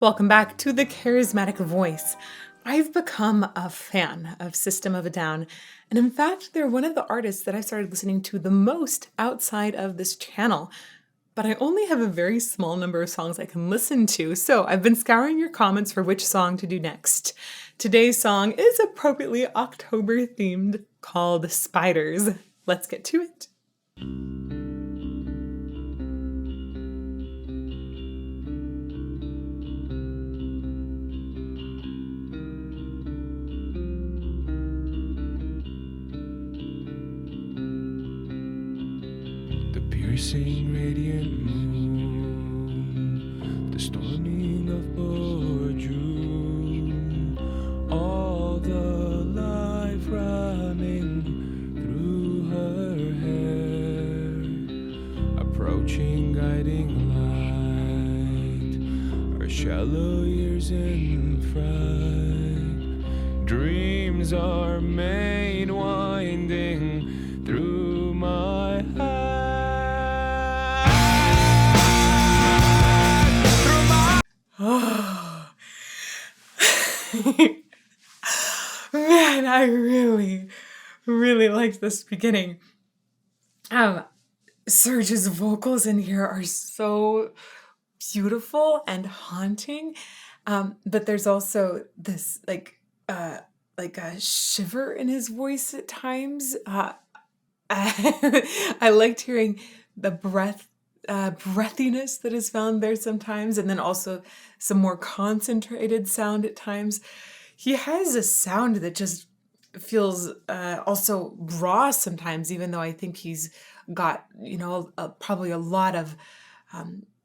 Welcome back to the Charismatic Voice. I've become a fan of System of a Down, and in fact, they're one of the artists that I started listening to the most outside of this channel. But I only have a very small number of songs I can listen to, so I've been scouring your comments for which song to do next. Today's song is appropriately October themed, called Spiders. Let's get to it. Piercing radiant moon, the storming of June, all the life running through her hair, approaching guiding light, her shallow years in fright, dreams are made winding through my heart. Oh, man, I really liked this beginning. Serj's vocals in here are so beautiful and haunting, but there's also this like a shiver in his voice at times. I liked hearing the breathiness that is found there sometimes, and then also some more concentrated sound at times. He has a sound that just feels also raw sometimes, even though I think he's got, probably a lot of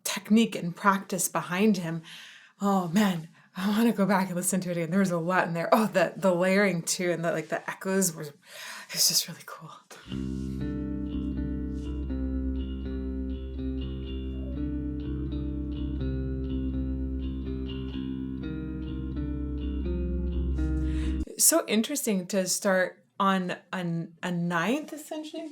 technique and practice behind him. Oh man, I want to go back and listen to it again. There was a lot in there. Oh, the layering too, and the echoes were, it's just really cool. So interesting to start on a ninth, essentially.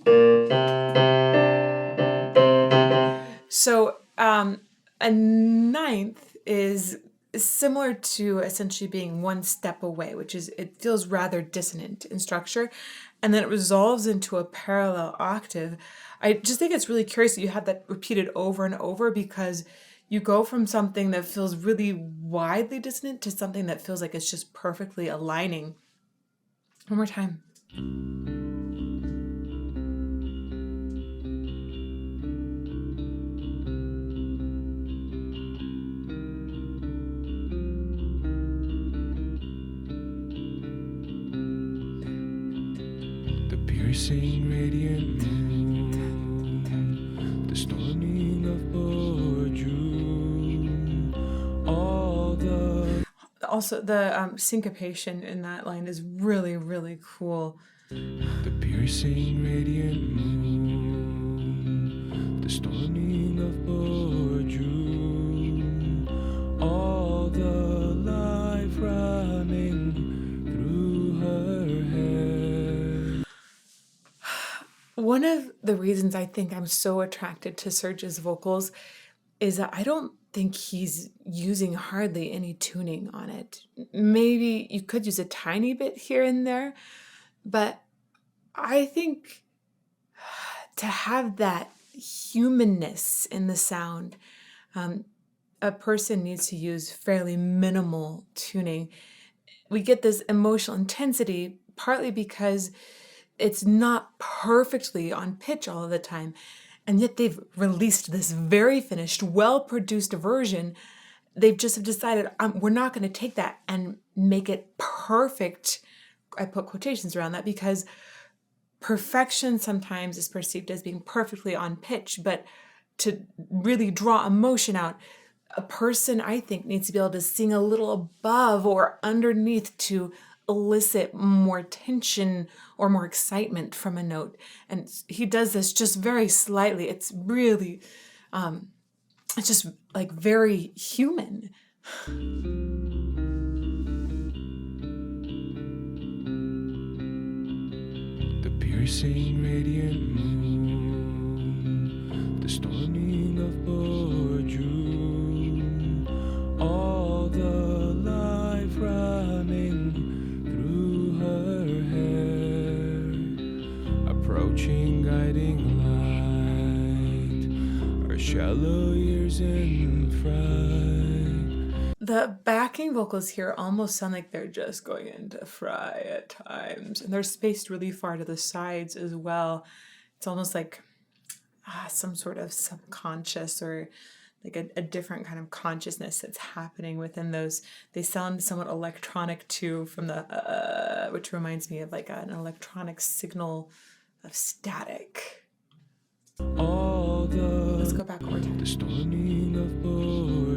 So a ninth is similar to essentially being one step away, which is, it feels rather dissonant in structure, and then it resolves into a parallel octave. I just think it's really curious that you have that repeated over and over, because you go from something that feels really widely dissonant to something that feels like it's just perfectly aligning. One more time. The piercing radiant moon, the storming of June, all the... Also, the syncopation in that line is really, really cool. The piercing radiant moon, the storming of June, all the life running through her hair. One of the reasons I think I'm so attracted to Serj's vocals is that I don't think he's using hardly any tuning on it. Maybe you could use a tiny bit here and there, but I think to have that humanness in the sound, a person needs to use fairly minimal tuning. We get this emotional intensity partly because it's not perfectly on pitch all of the time. And yet they've released this very finished, well-produced version. They've just have decided, we're not going to take that and make it perfect. I put quotations around that because perfection sometimes is perceived as being perfectly on pitch, but to really draw emotion out, a person, I think, needs to be able to sing a little above or underneath to elicit more tension or more excitement from a note. And he does this just very slightly. It's really, it's just like very human. The piercing radiant moon, the storming of June, all shallow years in fright. The backing vocals here almost sound like they're just going into fry at times, and they're spaced really far to the sides as well. It's almost like some sort of subconscious or like a different kind of consciousness that's happening within those. They sound somewhat electronic too, from the which reminds me of like an electronic signal of static. Let's go back one more time. The storming of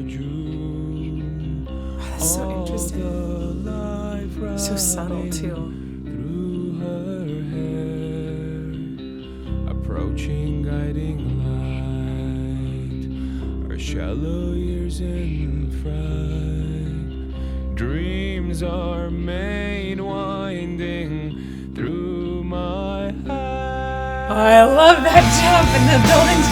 June. That's so interesting. So subtle too. Through her hair, approaching guiding light. Our shallow years in fright. Dreams are made winding through my head. Oh, I love that jump in the building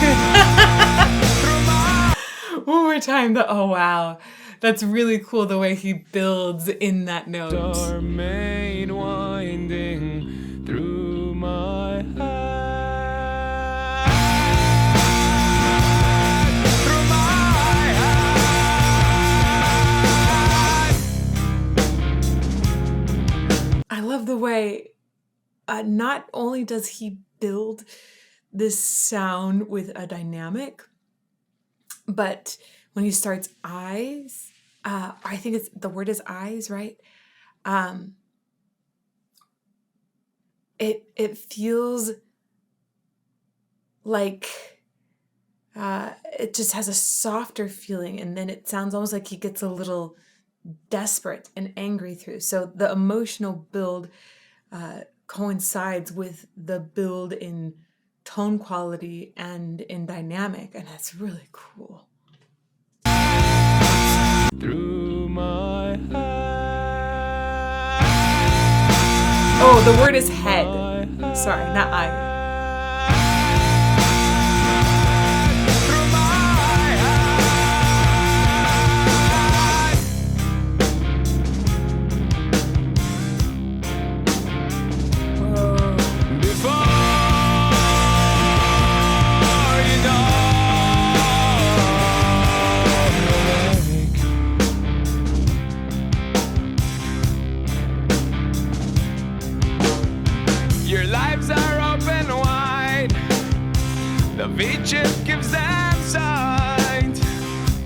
too. One more time. Oh wow, that's really cool the way he builds in that note. Are made winding through my head. Through my head. I love the way not only does he build this sound with a dynamic, but when he starts eyes, I think the word is eyes, right? It feels like it just has a softer feeling, and then it sounds almost like he gets a little desperate and angry through. So the emotional build coincides with the build in tone quality and in dynamic, and that's really cool. Through my head. Oh, the word is head. Sorry, not eye. Through my head. Whoa. Before you know your lives are open wide. The beaches gives them sight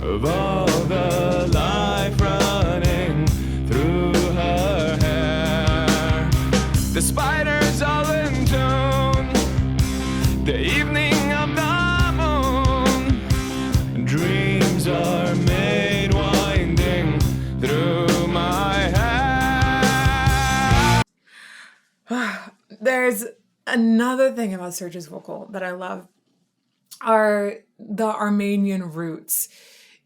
of all the life running through her hair. The spiders all in tune. The evening of the moon. Dreams are made winding through my head. There's another thing about Serj's vocal that I love are the Armenian roots.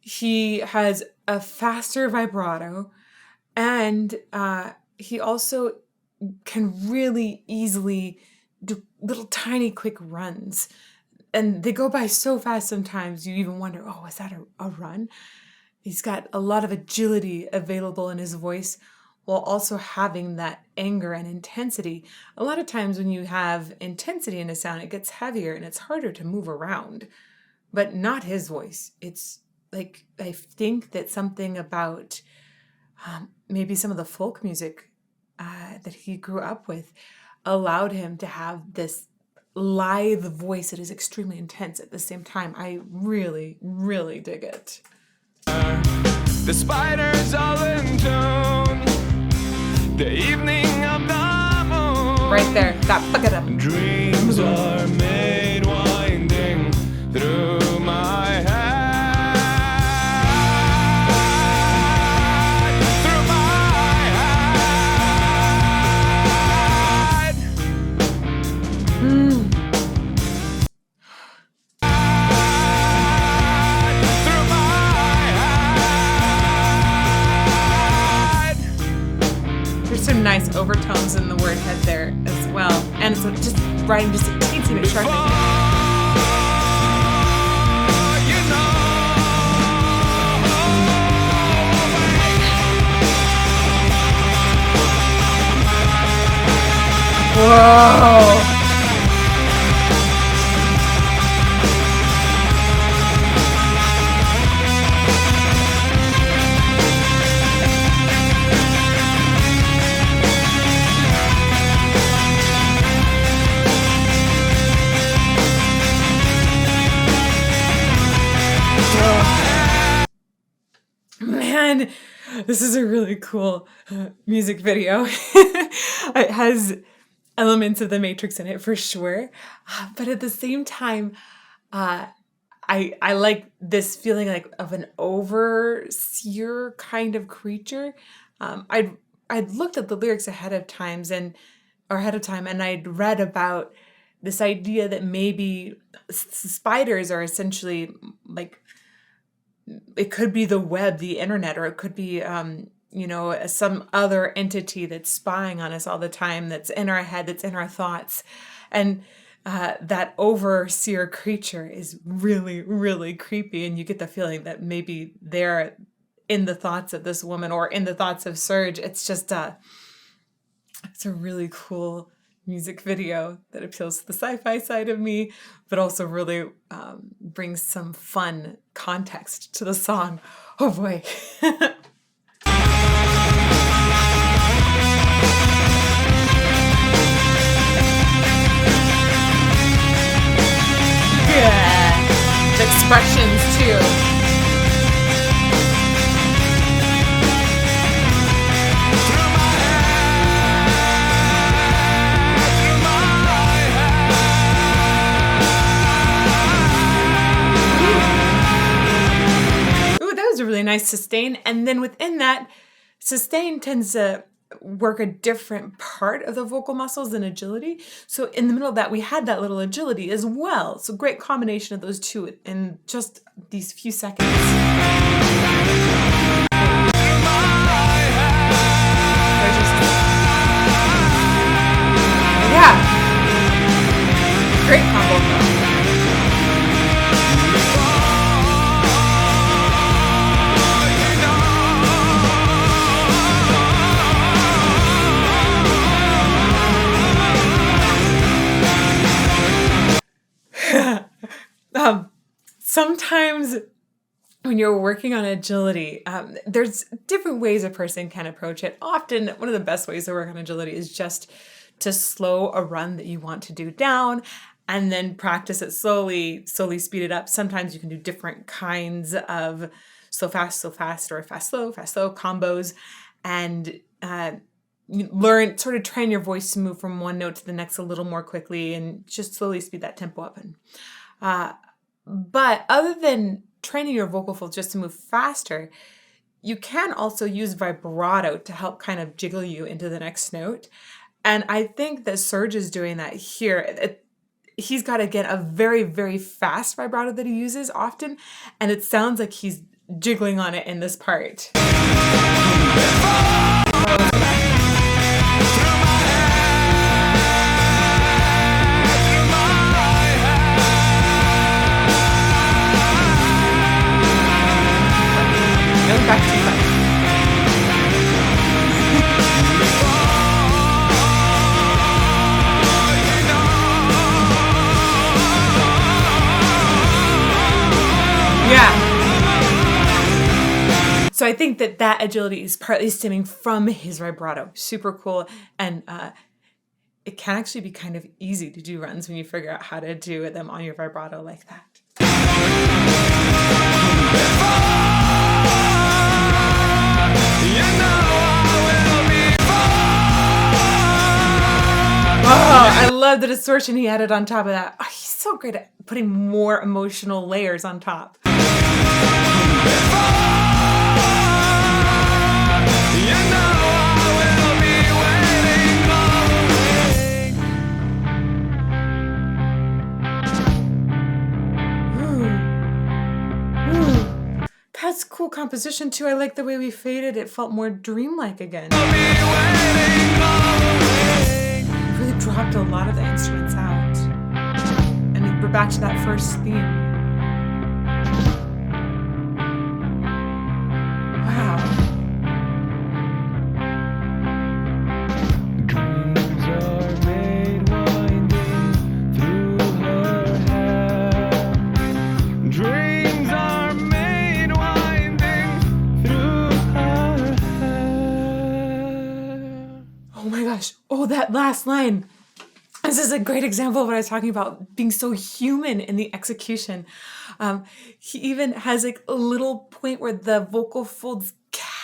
He has a faster vibrato, and he also can really easily do little tiny quick runs. And they go by so fast sometimes you even wonder, oh, is that a run? He's got a lot of agility available in his voice, while also having that anger and intensity. A lot of times when you have intensity in a sound, it gets heavier and it's harder to move around. But not his voice. It's like, I think that something about maybe some of the folk music that he grew up with allowed him to have this lithe voice that is extremely intense at the same time. I really, really dig it. The spiders all in tune. The evening of the moon. Right there, that bucket up. Dreams are made winding through my head. Through my head. Through my head. There's some nice overtones in the word head there as well. And it's just writing just a teensy bit sharp. Whoa! And this is a really cool music video. It has elements of the Matrix in it for sure. But at the same time, uh, I like this feeling like of an overseer kind of creature. I'd looked at the lyrics ahead of time, and I'd read about this idea that maybe spiders are essentially like, it could be the web, the internet, or it could be some other entity that's spying on us all the time, that's in our head, that's in our thoughts. And that overseer creature is really, really creepy. And you get the feeling that maybe they're in the thoughts of this woman or in the thoughts of Serj. It's just, it's a really cool music video that appeals to the sci-fi side of me, but also really brings some fun context to the song. Oh boy. Yeah. The expressions too. A really nice sustain, and then within that, sustain tends to work a different part of the vocal muscles than agility. So in the middle of that, we had that little agility as well. So great combination of those two in just these few seconds. Yeah, great combo though. Sometimes when you're working on agility, there's different ways a person can approach it. Often, one of the best ways to work on agility is just to slow a run that you want to do down and then practice it slowly speed it up. Sometimes you can do different kinds of slow, fast, or fast, slow combos, and you learn, sort of train your voice to move from one note to the next a little more quickly and just slowly speed that tempo up. But other than training your vocal folds just to move faster, you can also use vibrato to help kind of jiggle you into the next note. And I think that Serj is doing that here. He's got, again, a very, very fast vibrato that he uses often, and it sounds like he's jiggling on it in this part. Back to you. Yeah. So I think that agility is partly stemming from his vibrato. Super cool. And it can actually be kind of easy to do runs when you figure out how to do them on your vibrato like that. Oh, I love the distortion he added on top of that. Oh, he's so great at putting more emotional layers on top. That's cool composition too. I like the way we faded. It felt more dreamlike again. Really dropped a lot of the instruments out. And we're back to that first theme. Wow. Dreams are made winding through her hair. Dreams are made winding through her hair. Oh my gosh. Oh, that last line. This is a great example of what I was talking about, being so human in the execution. He even has like a little point where the vocal folds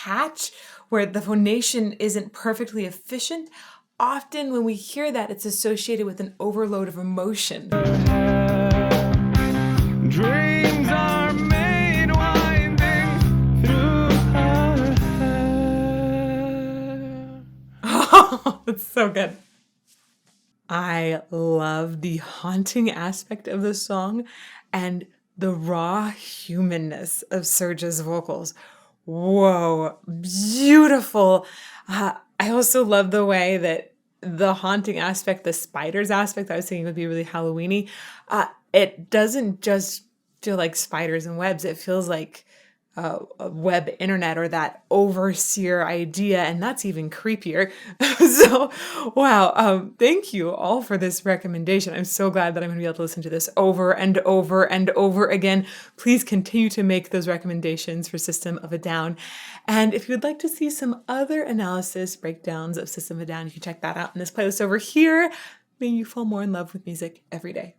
patch where the phonation isn't perfectly efficient, often when we hear that, it's associated with an overload of emotion. Dreams are made winding through her hair. Oh, that's so good. I love the haunting aspect of the song and the raw humanness of Serj's vocals. Whoa, beautiful. I also love the way that the haunting aspect, the spiders aspect, I was thinking would be really Halloweeny. It doesn't just feel like spiders and webs. It feels like a web internet or that overseer idea, and that's even creepier. So, wow, thank you all for this recommendation. I'm so glad that I'm going to be able to listen to this over and over and over again. Please continue to make those recommendations for System of a Down. And if you would like to see some other analysis breakdowns of System of a Down, you can check that out in this playlist over here. May you fall more in love with music every day.